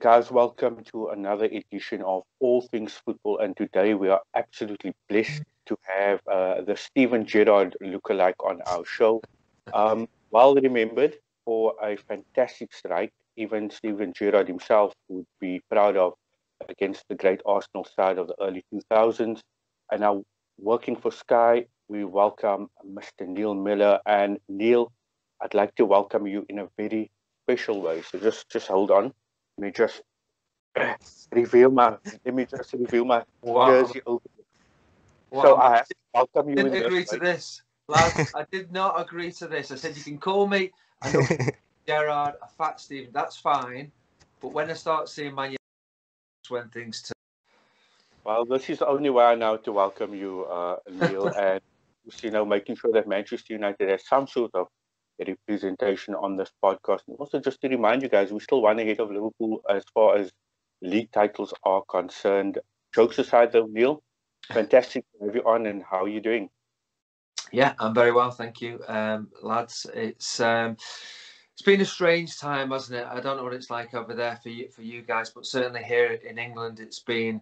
guys, welcome to another edition of All Things Football. And today we are absolutely blessed to have the Steven Gerrard lookalike on our show. Well remembered for a fantastic strike, even Steven Gerrard himself would be proud of against the great Arsenal side of the early 2000s. And now working for Sky, we welcome Mr. Neil Mellor. And Neil, I'd like to welcome you in a very special way. So just hold on. Let me just reveal my jersey over. So I have to welcome you. I didn't agree to this, lads. I did not agree to this. I said you can call me Gerrard, a fat Stephen. That's fine, but when I start seeing Man United, when things turn. Well, this is the only way I know to welcome you, Neil, and making sure that Manchester United has some sort of representation on this podcast. And also, just to remind you guys, we're still one ahead of Liverpool as far as league titles are concerned. Jokes aside, though, Neil, fantastic to have you on, and how are you doing? Yeah, I'm very well, thank you, lads. It's been a strange time, hasn't it? I don't know what it's like over there for you guys, but certainly here in England, it's been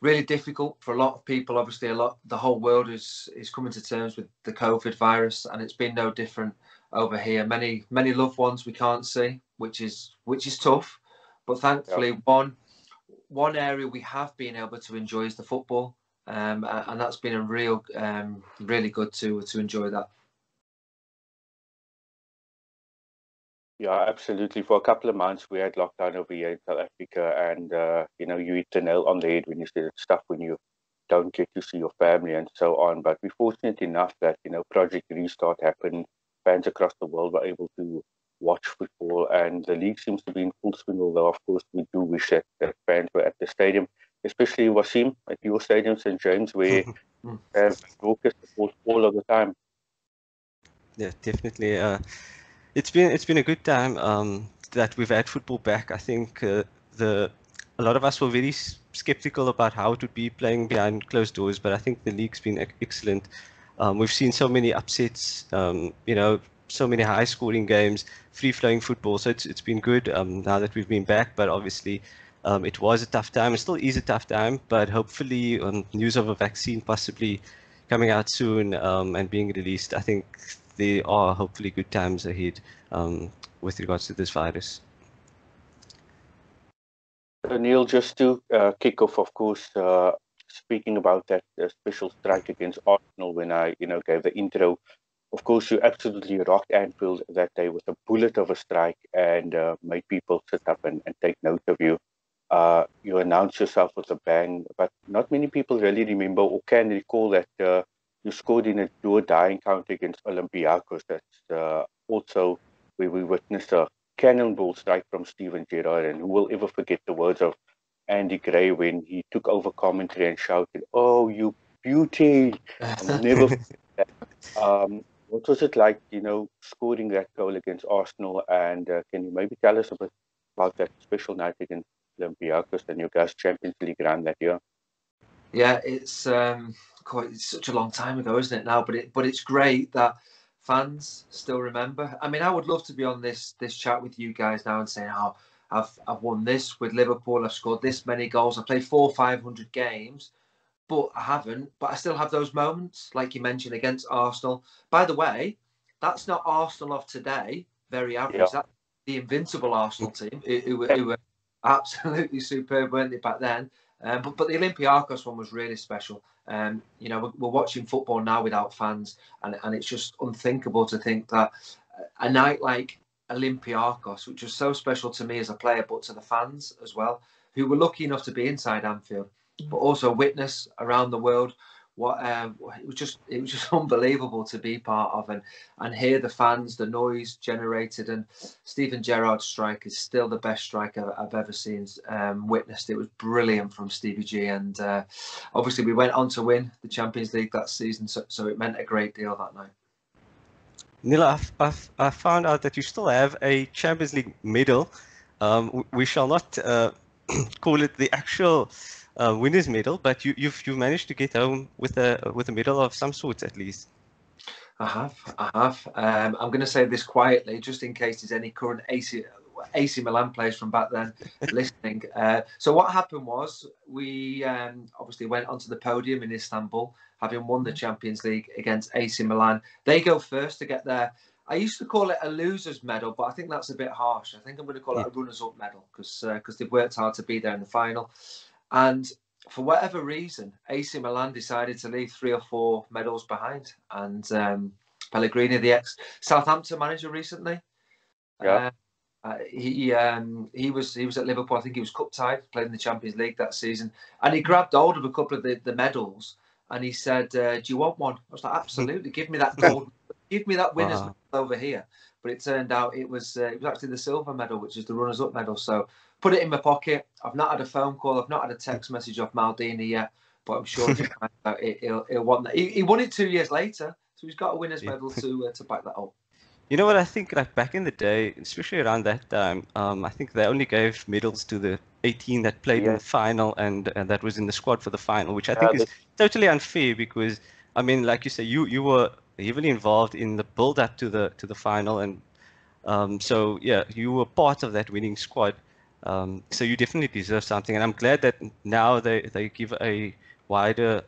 really difficult for a lot of people. Obviously, the whole world is coming to terms with the COVID virus, and it's been no different over here. Many loved ones we can't see, which is tough. But thankfully, one area we have been able to enjoy is the football, and that's been a real really good to enjoy that. Yeah, absolutely. For a couple of months, we had lockdown over here in South Africa, and you hit the nail on the head when you said it's tough when you don't get to see your family and so on. But we're fortunate enough that Project Restart happened. Fans across the world were able to watch football, and the league seems to be in full swing. Although, of course, we do wish that fans were at the stadium, especially Wasim at your stadium, St. James, where broadcast support all of the time. Yeah, definitely. It's been a good time that we've had football back. I think a lot of us were very skeptical about how it would be playing behind closed doors, but I think the league's been excellent. We've seen so many upsets, so many high-scoring games, free-flowing football. So it's been good now that we've been back. But obviously, it was a tough time. It still is a tough time. But hopefully, news of a vaccine possibly coming out soon and being released, I think there are hopefully good times ahead with regards to this virus. Neil, just to kick off, of course, speaking about that special strike against Arsenal when I, gave the intro, of course, you absolutely rocked Anfield that day with a bullet of a strike and made people sit up and take note of you. You announced yourself with a bang, but not many people really remember or can recall that you scored in a do-or-die encounter against Olympiacos. That's also where we witnessed a cannonball strike from Steven Gerrard. And who will ever forget the words of Andy Gray when he took over commentary and shouted, "Oh, you beauty!" I'll never forget that. What was it like, scoring that goal against Arsenal? And can you maybe tell us a bit about that special night against Olympiacos and your guys' Champions League run that year? Yeah, it's such a long time ago, isn't it now? But it's great that fans still remember. I mean, I would love to be on this chat with you guys now and saying, "Oh, I've won this with Liverpool. I've scored this many goals. I played 500 games." But I haven't. But I still have those moments, like you mentioned, against Arsenal. By the way, that's not Arsenal of today. Very average. Yeah. That's the invincible Arsenal team who were absolutely superb, weren't they, back then? But the Olympiacos one was really special. We're watching football now without fans, and it's just unthinkable to think that a night like Olympiacos, which was so special to me as a player, but to the fans as well, who were lucky enough to be inside Anfield, but also witness around the world. It was just unbelievable to be part of and hear the fans, the noise generated. And Steven Gerrard's strike is still the best strike I've ever seen witnessed. It was brilliant from Stevie G, and obviously we went on to win the Champions League that season, so it meant a great deal that night. Neil, I found out that you still have a Champions League medal. We shall not call it the actual winner's medal, but you've managed to get home with a medal of some sort at least. I have. I'm going to say this quietly, just in case there's any current AC Milan players from back then listening. So what happened was we obviously went onto the podium in Istanbul, having won the Champions League against AC Milan. They go first to get there. I used to call it a loser's medal, but I think that's a bit harsh. I think I'm going to call it a runners-up medal because they've worked hard to be there in the final. And for whatever reason, AC Milan decided to leave 3 or 4 medals behind. And Pellegrini, the ex-Southampton manager recently, he was at Liverpool. I think he was cup tied, played in the Champions League that season, and he grabbed hold of a couple of the medals, and he said, "Do you want one?" I was like, "Absolutely, give me that gold, give me that winner's medal over here." But it turned out it was actually the silver medal, which is the runners-up medal. So put it in my pocket. I've not had a phone call. I've not had a text message off Maldini yet, but I'm sure he'll want that. He won it 2 years later, so he's got a winner's medal to back that up. You know what I think? Like back in the day, especially around that time, I think they only gave medals to the 18 that played in the final and that was in the squad for the final, which I think is totally unfair because, I mean, like you say, you were heavily involved in the build-up to the final, and so yeah, you were part of that winning squad. So you definitely deserve something, and I'm glad that now they give a wider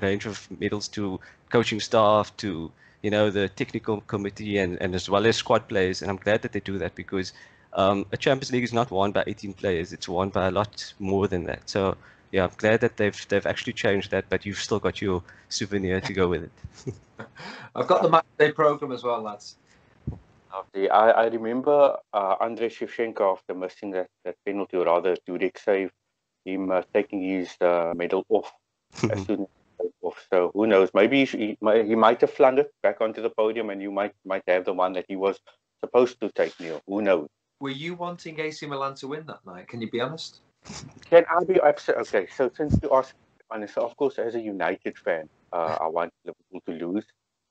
range of medals to coaching staff, to the technical committee, and as well as squad players. And I'm glad that they do that because a Champions League is not won by 18 players; it's won by a lot more than that. So yeah, I'm glad that they've actually changed that, but you've still got your souvenir to go with it. I've got the match day program as well, lads. I remember Andrei Shevchenko, after missing that penalty, or rather Dudek save, him taking his medal off as soon as off. So who knows? Maybe he might have flung it back onto the podium, and you might have the one that he was supposed to take, Neil. Who knows? Were you wanting AC Milan to win that night? Can you be honest? Can I be upset? Okay, so since you asked, honest, of course, as a United fan, I want Liverpool to lose.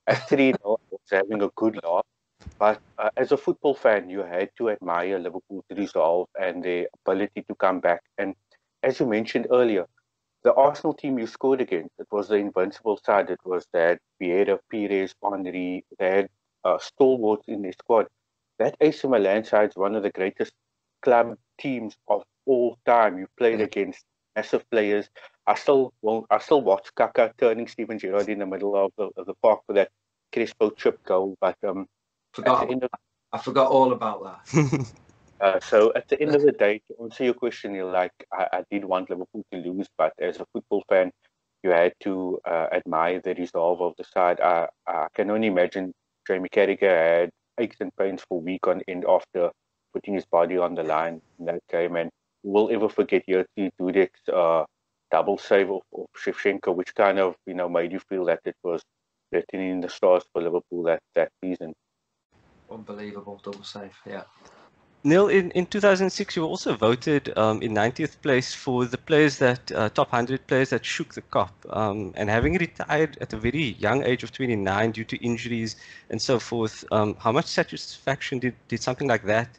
At 3-0, I was having a good laugh. But as a football fan, you had to admire Liverpool's resolve and their ability to come back. And as you mentioned earlier, the Arsenal team you scored against, it was the invincible side. It was that Vieira, Pires, Henry, they had stalwarts in their squad. That AC Milan side is one of the greatest club teams of all time. You played against massive players. I still watch Kaka turning Steven Gerrard in the middle of the park for that Crespo chip goal. But I forgot all about that. So at the end of the day, to answer your question, I did want Liverpool to lose, but as a football fan, you had to admire the resolve of the side. I can only imagine Jamie Carragher had aches and pains for a week on end after putting his body on the line in that game, and we'll ever forget Yurtsi Dudek's double save of Shevchenko, which kind of made you feel that it was written in the stars for Liverpool that season. Unbelievable double save, yeah. Neil, in 2006, you were also voted in 90th place for the players top 100 players that shook the cup. And having retired at a very young age of 29 due to injuries and so forth, how much satisfaction did something like that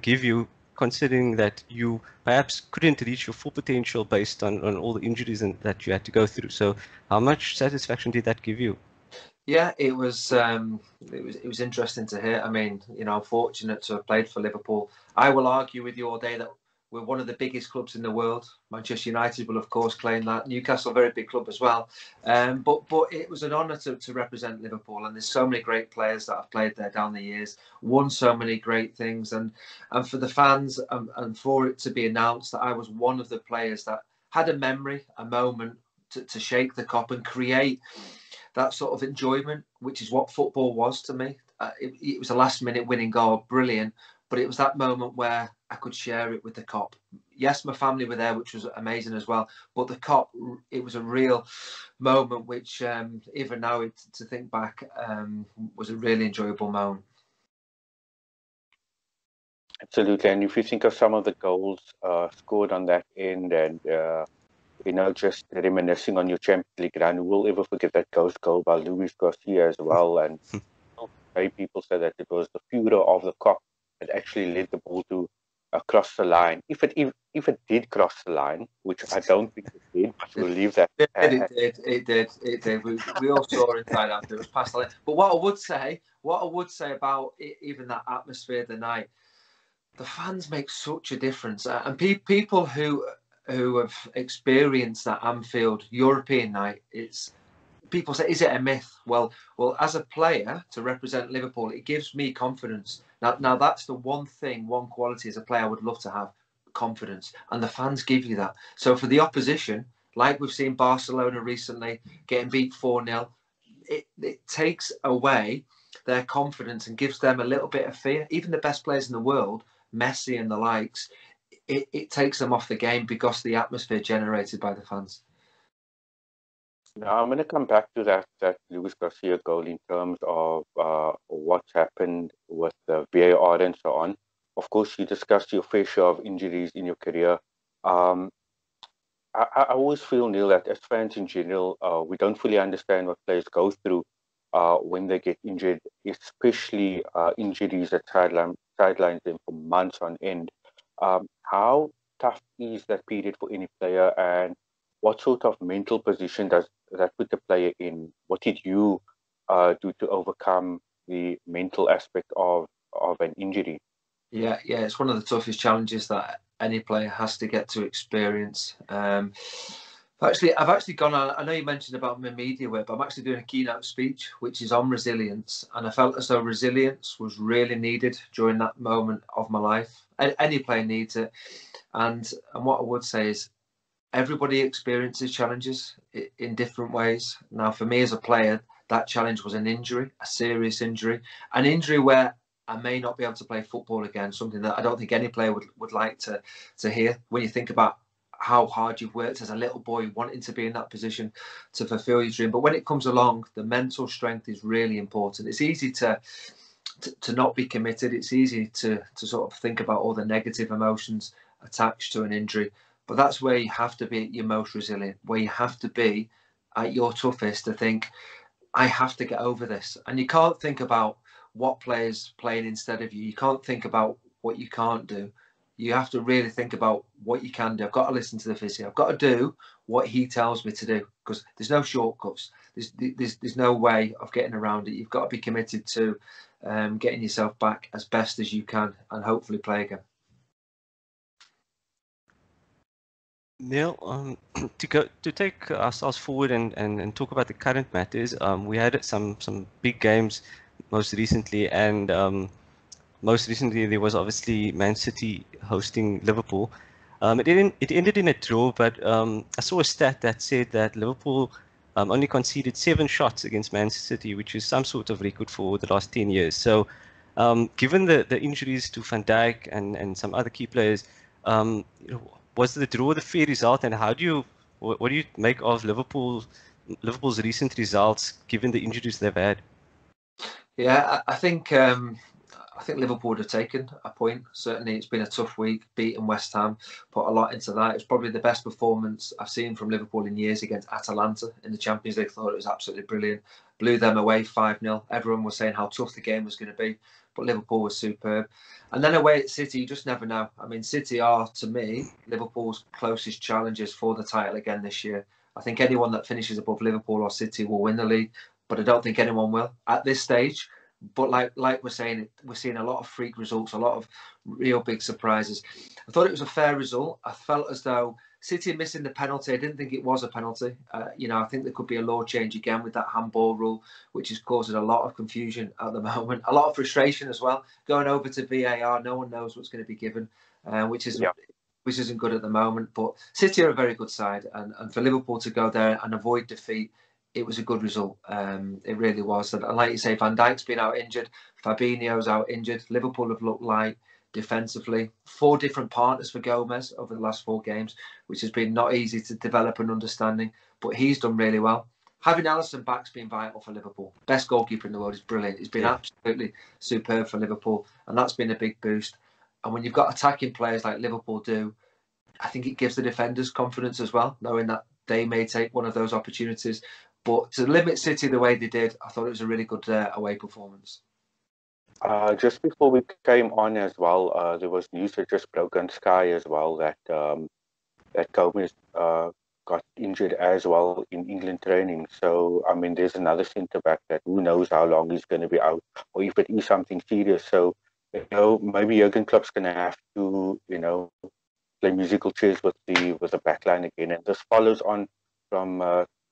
give you, considering that you perhaps couldn't reach your full potential based on all the injuries that you had to go through? So how much satisfaction did that give you? Yeah, it was interesting to hear. I mean, I'm fortunate to have played for Liverpool. I will argue with you all day that we're one of the biggest clubs in the world. Manchester United will, of course, claim that. Newcastle, very big club as well. But it was an honour to represent Liverpool, and there's so many great players that have played there down the years, won so many great things, and for the fans and for it to be announced that I was one of the players that had a memory, a moment to shake the cup and create that sort of enjoyment, which is what football was to me. It was a last-minute winning goal, brilliant, but it was that moment where I could share it with the cop. Yes, my family were there, which was amazing as well, but the cop, it was a real moment, which even now, to think back, was a really enjoyable moment. Absolutely, and if you think of some of the goals scored on that end, and just reminiscing on your Champions League run, who will ever forget that ghost goal by Luis Garcia as well? And people say that it was the Führer of the Kop that actually led the ball to cross the line. If it did cross the line, which I don't think it did, but we'll leave that. It did. We all saw inside after it was past the line. But what I would say about even that atmosphere of the night, the fans make such a difference, and people who have experienced that Anfield European night, it's people say, is it a myth? Well, as a player to represent Liverpool, it gives me confidence. Now that's the one quality as a player I would love to have, confidence, and the fans give you that. So for the opposition, like we've seen Barcelona recently getting beat 4-0, it takes away their confidence and gives them a little bit of fear. Even the best players in the world, Messi and the likes, it takes them off the game because of the atmosphere generated by the fans. Now, I'm going to come back to that Luis Garcia goal in terms of what's happened with the VAR and so on. Of course, you discussed your fair share of injuries in your career. Um, I always feel, Neil, that as fans in general, we don't fully understand what players go through when they get injured, especially injuries that sidelines them for months on end. How tough is that period for any player, and what sort of mental position does that put the player in? What did you do to overcome the mental aspect of an injury? Yeah, it's one of the toughest challenges that any player has to get to experience. I've actually gone on. I know you mentioned about my media work, but I'm actually doing a keynote speech which is on resilience, and I felt as though resilience was really needed during that moment of my life. Any player needs it, and what I would say is everybody experiences challenges in different ways. Now, for me as a player, that challenge was an injury, a serious injury, an injury where I may not be able to play football again, something that I don't think any player would like to hear when you think about how hard you've worked as a little boy wanting to be in that position to fulfill your dream. But when it comes along, the mental strength is really important. It's easy to not be committed. It's easy to sort of think about all the negative emotions attached to an injury. But that's where you have to be at your most resilient, where you have to be at your toughest to think, I have to get over this. And you can't think about what players playing instead of you. You can't think about what you can't do. You have to really think about what you can do. I've got to listen to the physio. I've got to do what he tells me to do, because there's no shortcuts. There's no way of getting around it. You've got to be committed to getting yourself back as best as you can and hopefully play again. Neil, to take ourselves forward and talk about the current matters, we had some big games most recently, and most recently there was obviously Man City hosting Liverpool. It ended in a draw, but I saw a stat that said that Liverpool only conceded 7 shots against Man City, which is some sort of record for the last 10 years. So, given the injuries to Van Dijk and some other key players, was the draw the fair result, and what do you make of Liverpool's recent results given the injuries they've had? Yeah, I think Liverpool would have taken a point. Certainly, it's been a tough week. Beating West Ham, put a lot into that. It's probably the best performance I've seen from Liverpool in years against Atalanta in the Champions League. I thought it was absolutely brilliant. Blew them away 5-0. Everyone was saying how tough the game was going to be, but Liverpool was superb. And then away at City, you just never know. I mean, City are, to me, Liverpool's closest challengers for the title again this year. I think anyone that finishes above Liverpool or City will win the league, but I don't think anyone will at this stage. But like we're saying, we're seeing a lot of freak results, a lot of real big surprises. I thought it was a fair result. I felt as though City missing the penalty, I didn't think it was a penalty. I think there could be a law change again with that handball rule, which is causing a lot of confusion at the moment, a lot of frustration as well. Going over to VAR, no one knows what's going to be given, which isn't good at the moment. But City are a very good side, and for Liverpool to go there and avoid defeat, it was a good result. It really was. And like you say, Van Dijk's been out injured, Fabinho's out injured. Liverpool have looked like defensively 4 different partners for Gomez over the last 4 games, which has been not easy to develop an understanding, but he's done really well. Having Alisson back's been vital for Liverpool. Best goalkeeper in the world is brilliant. He's been absolutely superb for Liverpool, and that's been a big boost. And when you've got attacking players like Liverpool do, I think it gives the defenders confidence as well, knowing that they may take one of those opportunities. But to limit City the way they did, I thought it was a really good away performance. Just before we came on as well, there was news that just broke on Sky as well that Gomez got injured as well in England training. So, I mean, there's another centre back that who knows how long he's going to be out, or if it is something serious. So, maybe Jurgen Klopp's going to have to, play musical chairs with the back line again. And this follows on from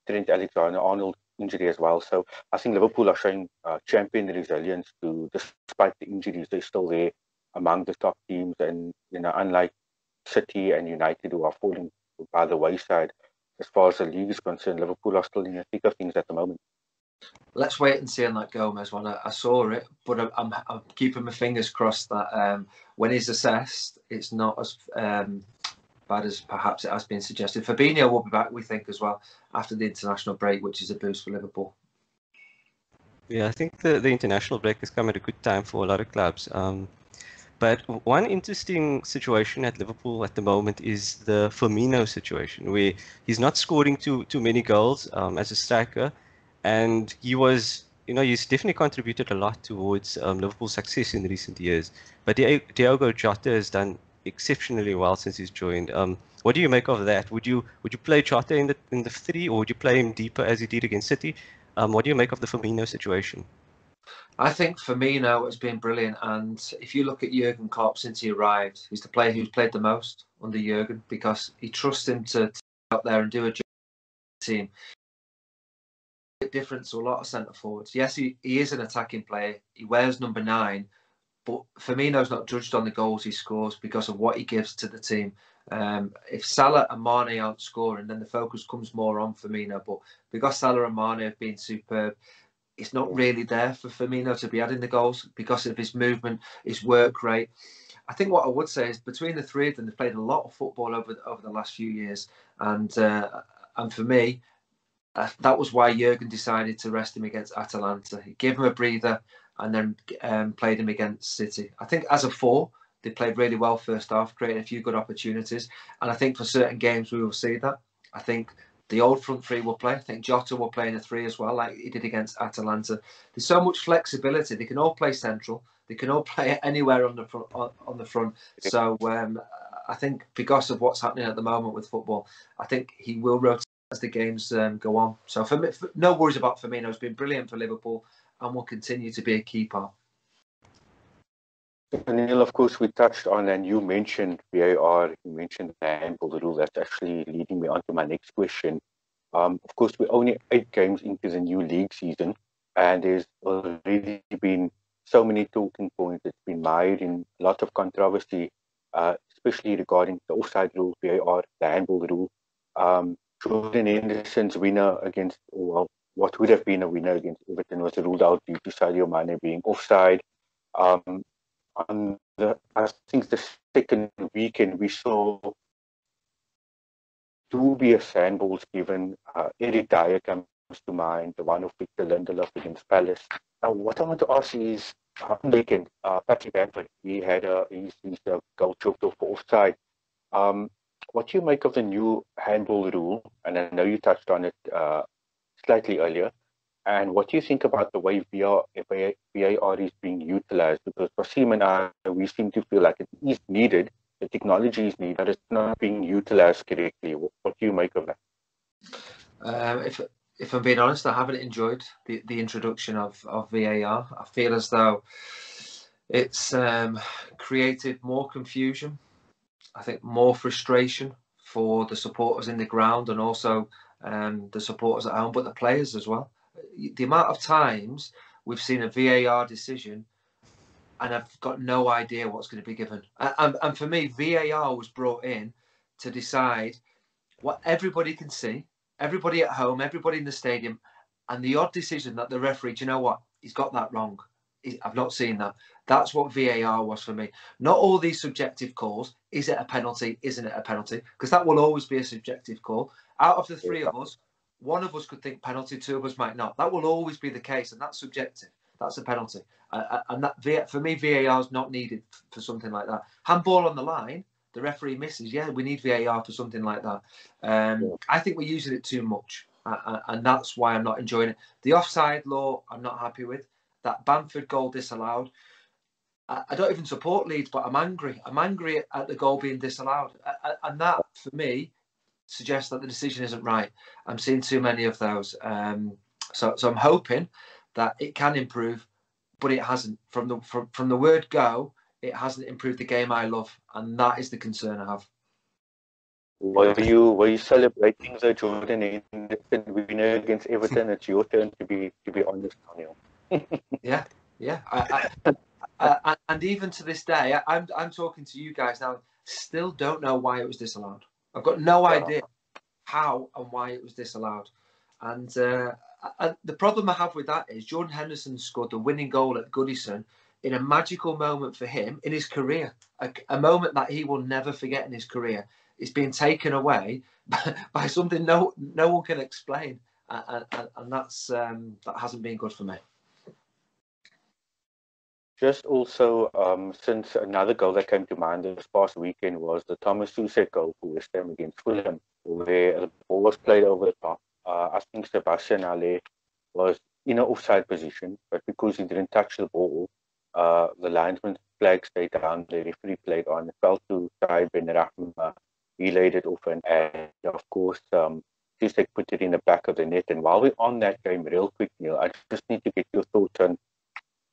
Trent Alexander-Arnold injury as well. So I think Liverpool are showing champion resilience despite the injuries, they're still there among the top teams. And, unlike City and United, who are falling by the wayside, as far as the league is concerned, Liverpool are still in the thick of things at the moment. Let's wait and see on that Gomez one. I saw it, but I'm keeping my fingers crossed that when he's assessed, it's not as bad as perhaps it has been suggested. Fabinho will be back, we think, as well, after the international break, which is a boost for Liverpool. Yeah, I think the international break has come at a good time for a lot of clubs. But one interesting situation at Liverpool at the moment is the Firmino situation, where he's not scoring too many goals as a striker, and he's definitely contributed a lot towards Liverpool's success in recent years. But Diogo Jota has done exceptionally well since he's joined. What do you make of that? Would you play Jota in the three, or would you play him deeper as he did against City? What do you make of the Firmino situation? I think Firmino has been brilliant, and if you look at Jurgen Klopp since he arrived, he's the player who's played the most under Jurgen because he trusts him to go out there and do a job for the team. Different to a lot of centre forwards. Yes, he is an attacking player. He wears number 9, but Firmino's not judged on the goals he scores because of what he gives to the team. If Salah and Mane aren't scoring, then the focus comes more on Firmino. But because Salah and Mane have been superb, it's not really there for Firmino to be adding the goals because of his movement, his work rate. I think what I would say is between the three of them, they've played a lot of football over the last few years, and for me, that was why Jurgen decided to rest him against Atalanta. He gave him a breather and then played him against City. I think as a 4, they played really well first half, created a few good opportunities, and I think for certain games we will see that. I think the old front three will play. I think Jota will play in a 3 as well, like he did against Atalanta. There's so much flexibility. They can all play central. They can all play anywhere on the front. So I think because of what's happening at the moment with football, I think he will rotate as the games go on. So for me, no worries about Firmino. He's been brilliant for Liverpool and will continue to be a key part. Neil, of course, we touched on, and you mentioned VAR, you mentioned the handball rule. That's actually leading me on to my next question. Of course, we're only 8 games into the new league season, and there's already been so many talking points. It's been mired in a lot of controversy, especially regarding the offside rule, VAR, the handball rule. Jordan Henderson's winner against, well, what would have been a winner against Everton was ruled out due to Sadio Mane being offside. I think the second weekend we saw dubious handballs given. Eric Dyer comes to mind, the one of Victor Lindelof against Palace. Now, what I want to ask is, on the weekend, Patrick Bamford, he had his goal choked off for offside. What do you make of the new handball rule? And I know you touched on it slightly earlier. And what do you think about the way VAR is being utilized? Because Wasim and I, we seem to feel like it is needed, the technology is needed, but it's not being utilized correctly. What do you make of that? If I'm being honest, I haven't enjoyed the introduction of VAR. I feel as though it's created more confusion. I think more frustration for the supporters in the ground and also the supporters at home, but the players as well. The amount of times we've seen a VAR decision and I've got no idea what's going to be given. And for me, VAR was brought in to decide what everybody can see, everybody at home, everybody in the stadium, and the odd decision that the referee, do you know what? He's got that wrong. I've not seen that. That's what VAR was for me. Not all these subjective calls. Is it a penalty? Isn't it a penalty? Because that will always be a subjective call. Out of the 3 of us, one of us could think penalty, 2 of us might not. That will always be the case, and that's subjective. That's a penalty. And that for me, VAR is not needed for something like that. Handball on the line, the referee misses. Yeah, we need VAR for something like that. I think we're using it too much, and that's why I'm not enjoying it. The offside law, I'm not happy with. That Bamford goal disallowed. I don't even support Leeds, but I'm angry. I'm angry at the goal being disallowed. And that, for me, suggests that the decision isn't right. I'm seeing too many of those. So I'm hoping that it can improve. but it hasn't. From the word go, it hasn't improved the game I love, and that is the concern I have. Were you celebrating the Jordan Henderson winner against Everton? It's your turn to be honest, Daniel. Yeah. And even to this day, I'm talking to you guys now. Still don't know why it was disallowed. I've got no idea how and why it was disallowed. And the problem I have with that is Jordan Henderson scored the winning goal at Goodison in a magical moment for him in his career, a moment that he will never forget in his career. It's been taken away by something no one can explain, and that's that hasn't been good for me. Just also, since another goal that came to mind this past weekend was the Thomas Soucek goal for West Ham against Fulham, where the ball was played over the top. I think Sebastian Haller was in an offside position, but because he didn't touch the ball, the linesman's flag stayed down, the referee played on, it fell to Tahir Ben Rahma, he laid it off, and of course, Soucek put it in the back of the net. And while we're on that game, real quick, Neil, I just need to get your thoughts on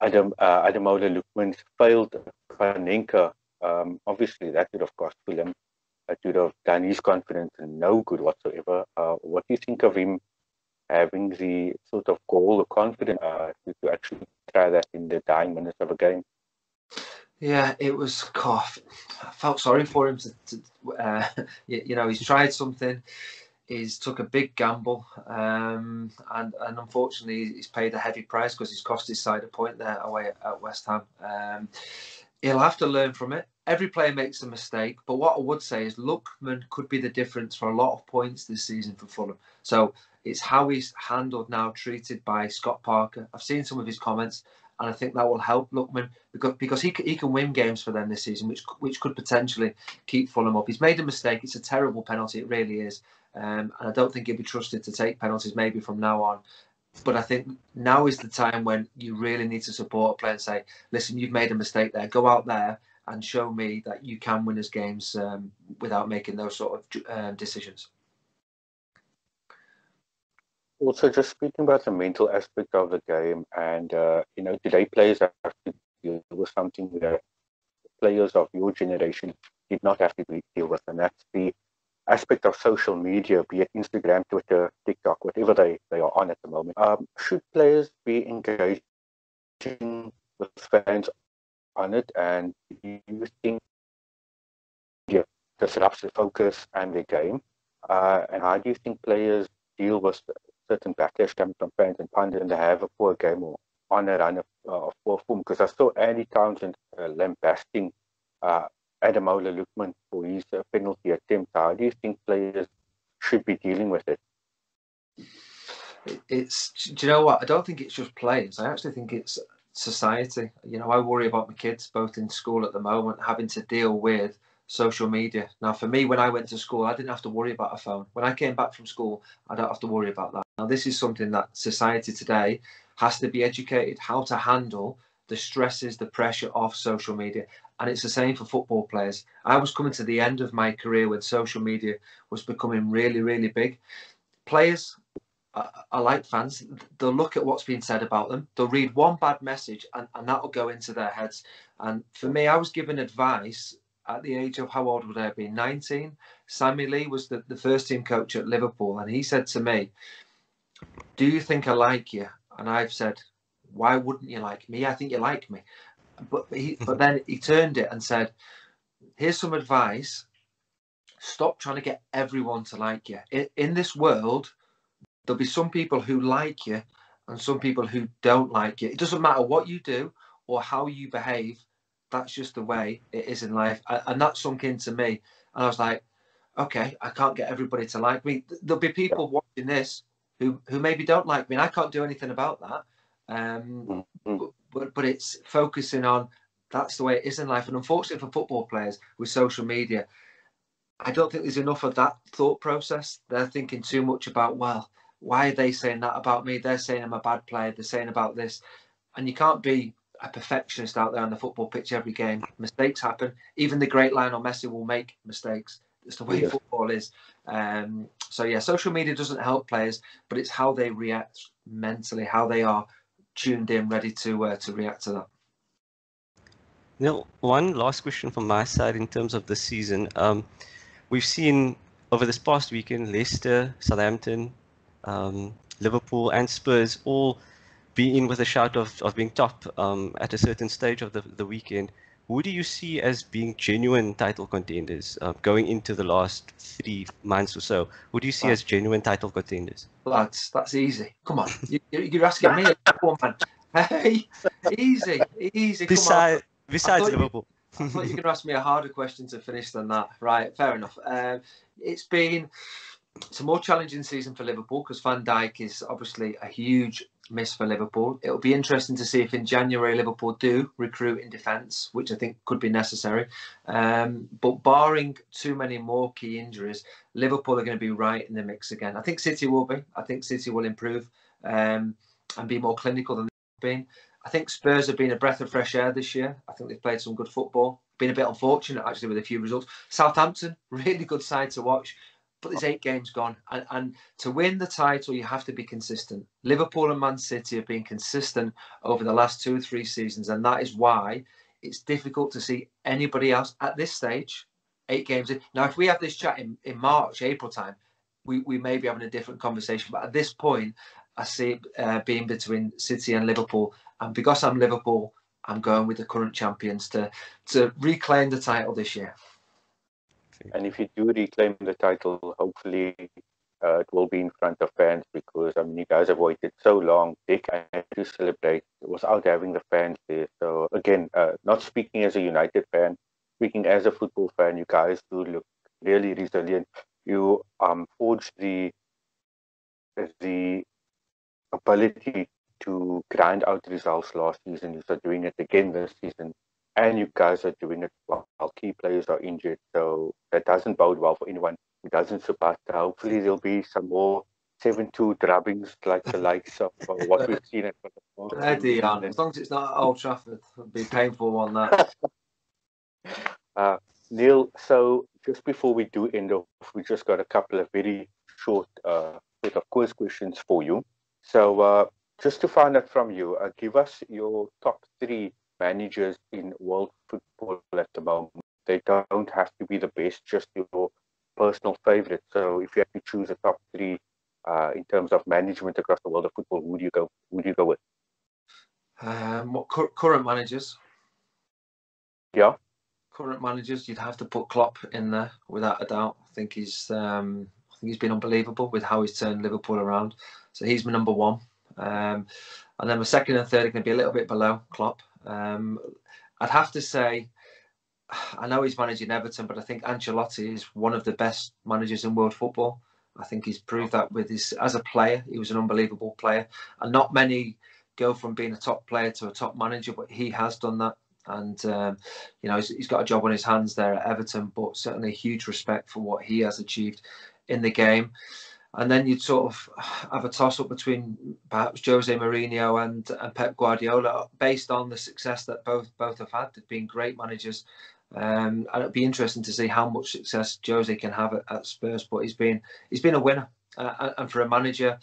Ademola Lookman's failed Panenka. Obviously, that would have cost Fulham. That would have done his confidence no good whatsoever. What do you think of him having the sort of goal, the confidence to actually try that in the dying minutes of a game? Yeah, it was cough. I felt sorry for him he's tried something. He's took a big gamble, and unfortunately, he's paid a heavy price because he's cost his side a point there away at West Ham. He'll have to learn from it. Every player makes a mistake, but what I would say is Lookman could be the difference for a lot of points this season for Fulham. So it's how he's handled now, treated by Scott Parker. I've seen some of his comments, and I think that will help Lookman because he can win games for them this season, which could potentially keep Fulham up. He's made a mistake. It's a terrible penalty. It really is. And I don't think he'll be trusted to take penalties maybe from now on. But I think now is the time when you really need to support a player and say, listen, you've made a mistake there. Go out there and show me that you can win us games without making those sort of decisions. Also, just speaking about the mental aspect of the game, and today players have to deal with something that players of your generation did not have to deal with, and that's the aspect of social media, be it Instagram, Twitter, TikTok, whatever they are on at the moment. Should players be engaging with fans on it, and do you think disrupts the focus and the game? And how do you think players deal with certain backlash coming from fans and pundits, and they have a poor game or on a run of poor form? Because I saw Andy Townsend lambasting Ademola Lookman for his penalty attempt. How do you think players should be dealing with it? Do you know what? I don't think it's just players. I actually think it's society. I worry about my kids both in school at the moment having to deal with social media. Now, for me, when I went to school, I didn't have to worry about a phone. When I came back from school, I don't have to worry about that. Now, this is something that society today has to be educated how to handle the stresses, the pressure of social media. And it's the same for football players. I was coming to the end of my career when social media was becoming really, really big. Players are like fans. They'll look at what's been said about them. They'll read one bad message and that will go into their heads. And for me, I was given advice at the age of, how old would I have been? 19. Sammy Lee was the first team coach at Liverpool. And he said to me, do you think I like you? And I've said, why wouldn't you like me? I think you like me. But then he turned it and said, here's some advice. Stop trying to get everyone to like you. In this world, there'll be some people who like you and some people who don't like you. It doesn't matter what you do or how you behave. That's just the way it is in life. And that sunk into me. And I was like, okay, I can't get everybody to like me. There'll be people watching this who maybe don't like me. And I can't do anything about that. But it's focusing on that's the way it is in life. And unfortunately for football players with social media, I don't think there's enough of that thought process. They're thinking too much about, well, why are they saying that about me? They're saying I'm a bad player. They're saying about this. And you can't be a perfectionist out there on the football pitch every game. Mistakes happen. Even the great Lionel Messi will make mistakes. It's the way football is. So, social media doesn't help players, but it's how they react mentally, how they are tuned in, ready to react to that. Neil, one last question from my side in terms of the season. We've seen over this past weekend, Leicester, Southampton, Liverpool and Spurs all be in with a shout of being top at a certain stage of the weekend. Who do you see as being genuine title contenders going into the last 3 months or so? Who do you see as genuine title contenders? Lads, that's easy. Come on. You're asking me, man. Hey, easy. Come on. Besides Liverpool. I thought you were going to ask me a harder question to finish than that. Right, fair enough. It's a more challenging season for Liverpool because Van Dijk is obviously a huge miss for Liverpool. It'll be interesting to see if in January Liverpool do recruit in defence, which I think could be necessary. But barring too many more key injuries, Liverpool are going to be right in the mix again. I think City will be. I think City will improve and be more clinical than they've been. I think Spurs have been a breath of fresh air this year. I think they've played some good football. Been a bit unfortunate actually with a few results. Southampton, really good side to watch. But there's 8 games gone. And to win the title, you have to be consistent. Liverpool and Man City have been consistent over the last 2 or 3 seasons. And that is why it's difficult to see anybody else at this stage, 8 games in. Now, if we have this chat in March, April time, we may be having a different conversation. But at this point, I see it being between City and Liverpool. And because I'm Liverpool, I'm going with the current champions to reclaim the title this year. And if you do reclaim the title, hopefully it will be in front of fans because, I mean, you guys have waited so long, decades to celebrate without having the fans there. So, again, not speaking as a United fan, speaking as a football fan, you guys do look really resilient. You forged the ability to grind out results last season. You are doing it again this season. And you guys are doing it while key players are injured. So that doesn't bode well for anyone who doesn't support. Hopefully there'll be some more 7-2 drubbings like the likes of what we've seen at Dion, as long as it's not Old Trafford, it'll be painful on that. Neil, so just before we do end off, we just got a couple of very short set of quiz questions for you. So just to find out from you, give us your top 3 managers in world football at the moment. They don't have to be the best, just your personal favorite. So if you have to choose a top 3 in terms of management across the world of football, who do you go with? What current managers? Yeah. Current managers, you'd have to put Klopp in there without a doubt. I think he's been unbelievable with how he's turned Liverpool around. So he's my number 1. And then my second and third are going to be a little bit below Klopp. I'd have to say, I know he's managing Everton, but I think Ancelotti is one of the best managers in world football. I think he's proved that with as a player, he was an unbelievable player. And not many go from being a top player to a top manager, but he has done that. And, he's got a job on his hands there at Everton, but certainly a huge respect for what he has achieved in the game. And then you'd sort of have a toss-up between perhaps Jose Mourinho and Pep Guardiola, based on the success that both have had. They've been great managers. And it'd be interesting to see how much success Jose can have at Spurs. But he's been a winner. And for a manager,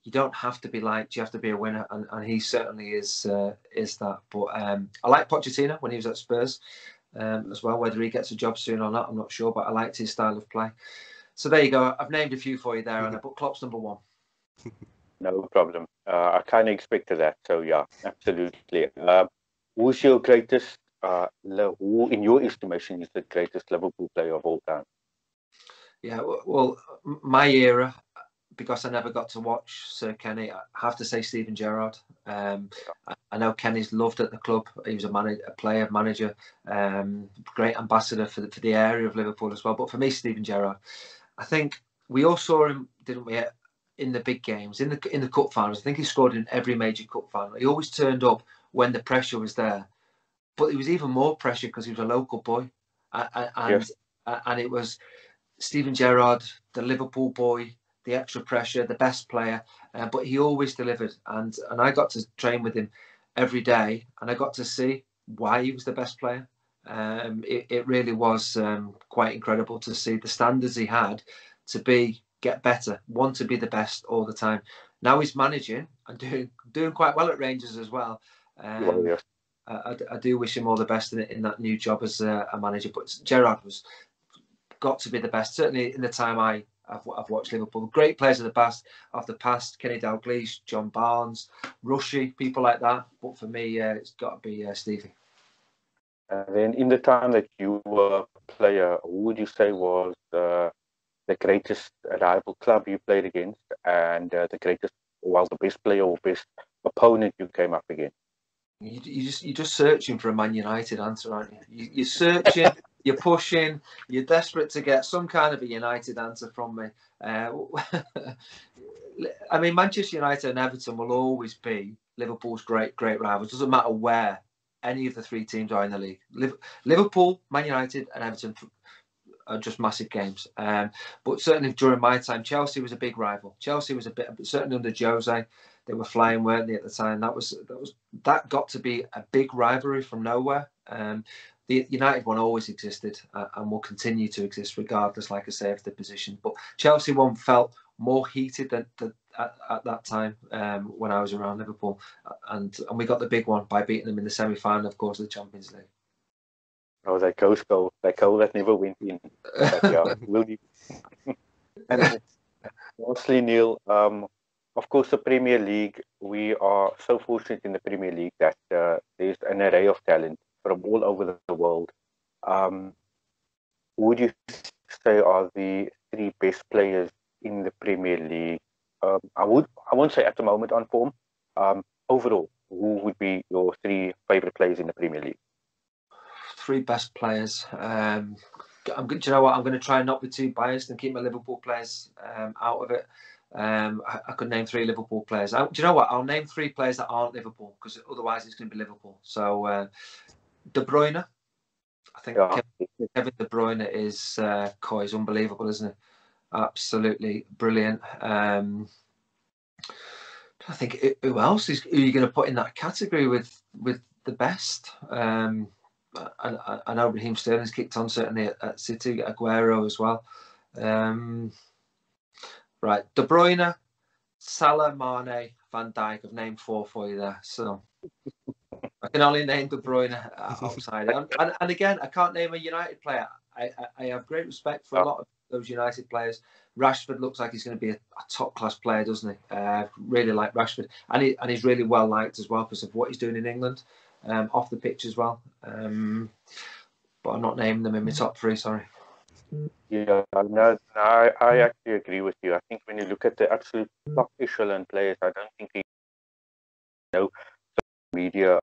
you don't have to be liked, you have to be a winner. And he certainly is that. But I like Pochettino when he was at Spurs as well. Whether he gets a job soon or not, I'm not sure. But I liked his style of play. So there you go. I've named a few for you there, and I put Klopp's number 1. No problem. I kind of expected that. So yeah, absolutely. Who's your greatest? Who, in your estimation, is the greatest Liverpool player of all time? Yeah, well, my era, because I never got to watch Sir Kenny, I have to say Steven Gerrard. I know Kenny's loved at the club. He was a player, manager, great ambassador for the area of Liverpool as well. But for me, Steven Gerrard. I think we all saw him, didn't we, in the big games, in the cup finals. I think he scored in every major cup final. He always turned up when the pressure was there, but it was even more pressure because he was a local boy, and it was Steven Gerrard, the Liverpool boy, the extra pressure, the best player, but he always delivered. And I got to train with him every day, and I got to see why he was the best player. It really was quite incredible to see the standards he had to get better, want to be the best all the time. Now he's managing and doing quite well at Rangers as well. Yes. I do wish him all the best in that new job as a manager. But Gerrard was got to be the best, certainly in the time I've watched Liverpool. Great players of the past, Kenny Dalglish, John Barnes, Rushy, people like that. But for me, it's got to be Stevie. And then in the time that you were a player, who would you say was the greatest rival club you played against, and the best player or best opponent you came up against? You're just searching for a Man United answer, aren't you? You're searching, you're pushing, you're desperate to get some kind of a United answer from me. I mean, Manchester United and Everton will always be Liverpool's great rivals. Doesn't matter where any of the three teams are in the league. Liverpool, Man United, and Everton are just massive games. But certainly during my time, Chelsea was a big rival. Chelsea was certainly under Jose. They were flying, weren't they, at the time? That got to be a big rivalry from nowhere. The United one always existed and will continue to exist regardless, like I say, of the position. But Chelsea one felt more heated than at that time when I was around Liverpool, and we got the big one by beating them in the semi-final, of course, of the Champions League. Oh, that ghost goal! That goal that never went in. But, yeah, will you? And lastly, Neil, of course, the Premier League, we are so fortunate in the Premier League that there's an array of talent from all over the world. Would you say are the three best players in the Premier League? I won't say at the moment on form. Overall, who would be your three favourite players in the Premier League? Three best players. Do you know what? I'm going to try and not be too biased and keep my Liverpool players out of it. I could name three Liverpool players. Do you know what? I'll name three players that aren't Liverpool, because otherwise it's going to be Liverpool. So De Bruyne. I think Kevin De Bruyne is unbelievable, isn't it? Absolutely brilliant. I think who else are you going to put in that category with the best? I know Raheem Sterling's kicked on certainly at City. Aguero as well. Right, De Bruyne, Salah, Mane, Van Dijk. I've named four for you there. So I can only name De Bruyne outside. And again, I can't name a United player. I have great respect for a lot of those United players. Rashford looks like he's going to be a top-class player, doesn't he? Really like Rashford. And he's really well-liked as well because of what he's doing in England, off the pitch as well. But I'm not naming them in my top three, sorry. Yeah, no, I actually agree with you. I think when you look at the absolute top echelon players, I don't think the media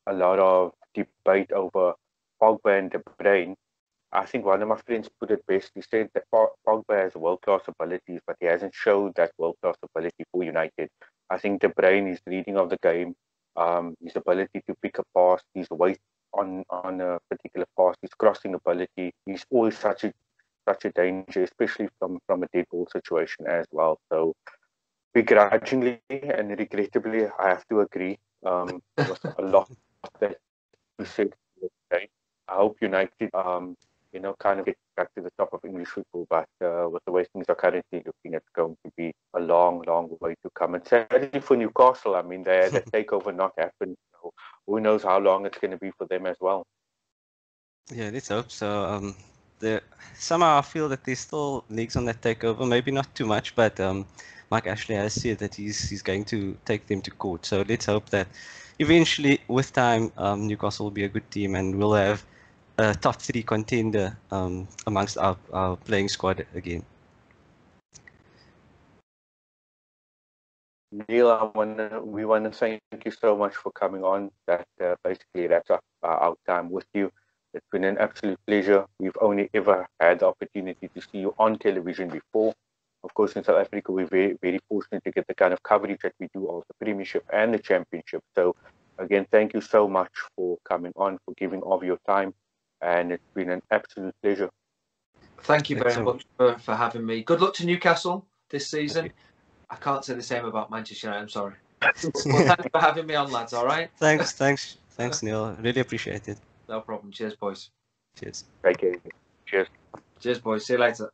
a lot of debate over Pogba and De Bruyne. I think one of my friends put it best. He said that Pogba has world-class abilities, but he hasn't showed that world-class ability for United. I think De Bruyne is reading of the game, his ability to pick a pass, his weight on a particular pass, his crossing ability. He's always such a danger, especially from a dead ball situation as well. So begrudgingly and regrettably, I have to agree with a lot that you said today. I hope United, kind of get back to the top of English football, but with the way things are currently looking, it's going to be a long, long way to come. And sadly for Newcastle, I mean, they had that takeover not happen. So who knows how long it's going to be for them as well. Yeah, let's hope so. Somehow I feel that there's still legs on that takeover, maybe not too much, but Mike Ashley has said that he's going to take them to court. So let's hope that eventually, with time, Newcastle will be a good team and we'll have a top three contender amongst our playing squad again. Neil, we want to thank you so much for coming on. That basically wraps up our time with you. It's been an absolute pleasure. We've only ever had the opportunity to see you on television before. Of course, in South Africa, we're very, very fortunate to get the kind of coverage that we do of the Premiership and the Championship. So, again, thank you so much for coming on, for giving of your time. And it's been an absolute pleasure. Thank you very much for having me. Good luck to Newcastle this season. I can't say the same about Manchester United, I'm sorry. Well, thanks for having me on, lads, all right? Thanks, Neil. Really appreciate it. No problem. Cheers, boys. Cheers. Take care. Cheers. Cheers, boys. See you later.